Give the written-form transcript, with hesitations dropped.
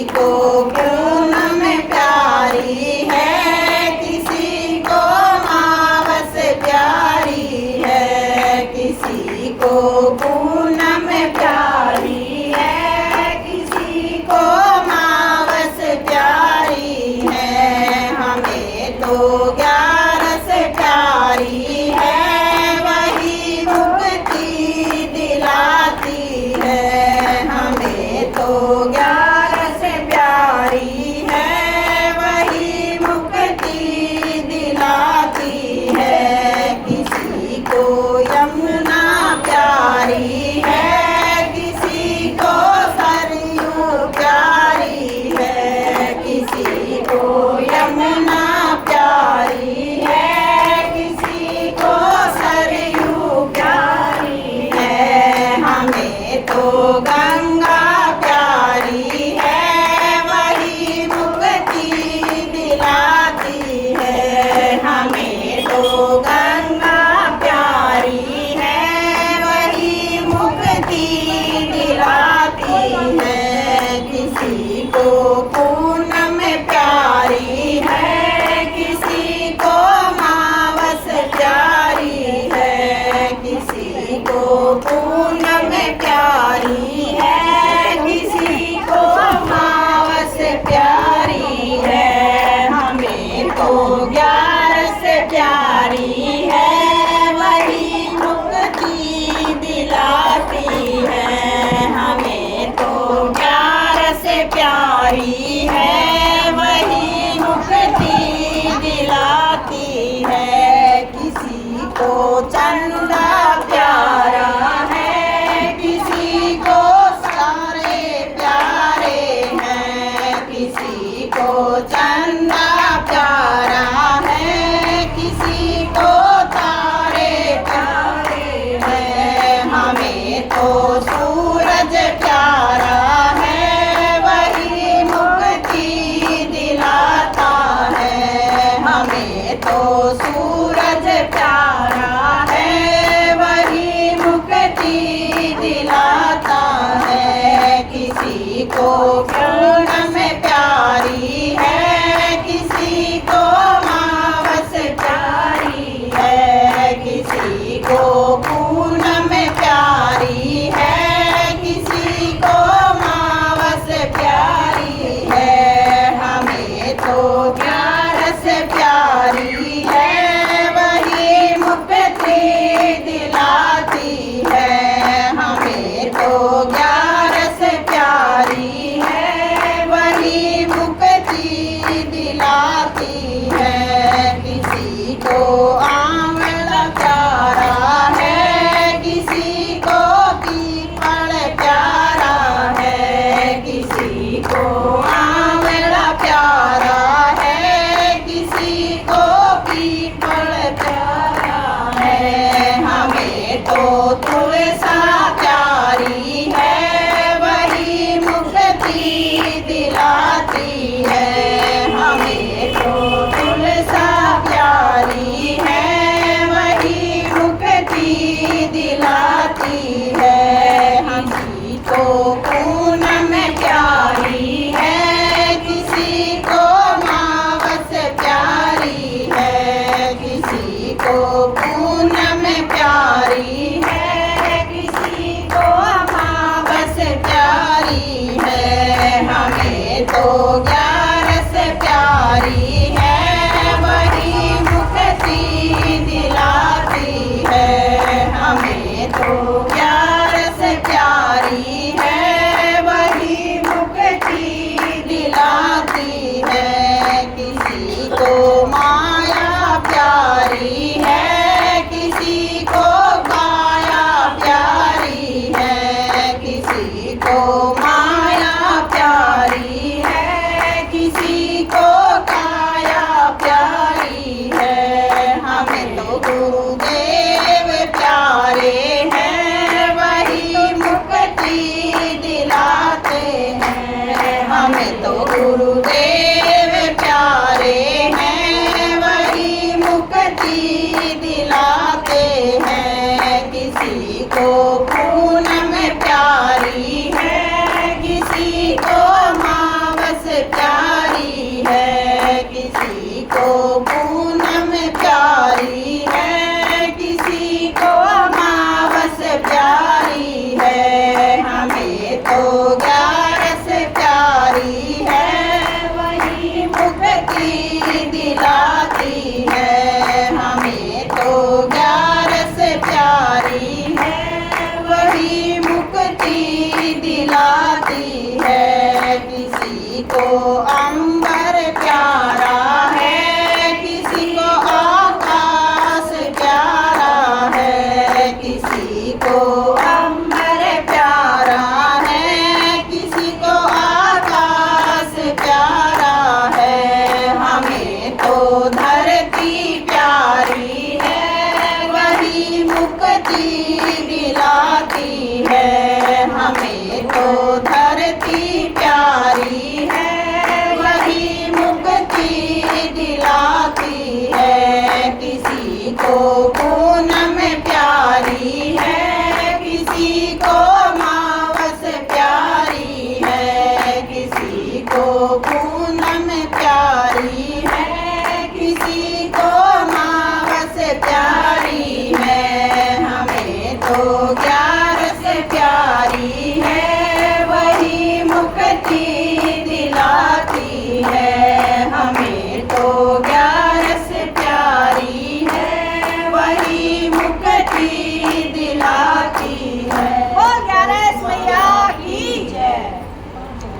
को पूनम प्यारी है, किसी को मावस प्यारी है, किसी को पूनम प्यारी है, किसी को मावस प्यारी है। हमें तो 11 प्यारी है, वही मुक्ति दिलाती है। हमें तो 11 प्यारी है, वही मुक्ति दिलाती है। किसी को यमुना प्यारी है, किसी को सरयू प्यारी है, किसी को यमुना प्यारी है, किसी को सरयू प्यारी है। हमें तो गंगा प्यारी है, वही मुक्ति दिलाती है। हमें तो गंगा प्यारी है, वही मुक्ति दिलाती है। किसी को पूनम प्यारी है, किसी को मावस प्यारी है, किसी को पूनम प्यारी है, किसी को मावस प्यारी है। हमें तो 11 प्यारी है, वही मुक्ति दिलाती है। हमें तो 11 प्यारी है, वही मुक्ति दिलाती है। किसी को चंदा प्यारा है, किसी को सारे प्यारे हैं, किसी को चंदा प्यारा है, किसी को तारे प्यारे हैं। हमें तो सूरज प्यारा है, वही मुक्ति दिलाता है। हमें तो सूरज प्यारा है, वही मुक्ति दिलाता है। किसी को पूनम प्यारी है, किसी को मावस प्यारी है, किसी को पूनम प्यारी है, किसी को मावस प्यारी है। हमें तो 11 प्यारी है, वही मुक्ति दिलाती है। हमें तो 11 प्यारी है, वही मुक्ति दिलाती है। किसी को आंवला प्यारा है, किसी को पीपल प्यारा है, किसी को आंवला प्यारा है, किसी को पीपल प्यारा है। हमें तो तुलसा प्यारी है, वही मुक्ति दिलाती है। हमें तो तुलसा प्यारी है, वही मुक्ति दिलाती है। किसी को पूनम प्यारी है, किसी को मावस प्यारी है, किसी को पूनम प्यारी है, किसी को मावस प्यारी है। हमें तो 11 प्यारी है, वही मुक्ति दिलाती है। हमें तो 11 प्यारी है, वही मुक्ति दिलाती है। किसी को माया प्यारी है, किसी को काया प्यारी है, किसी को माया प्यारी है, किसी को काया प्यारी है। हमें तो गुरुदेव प्यारे हैं, वही मुक्ति दिलाते हैं। हमें तो गुरुदेव प्यारे हैं, वही मुक्ति दिलाते हैं। किसी को पूनम प्यारी है, किसी को माव अम्ब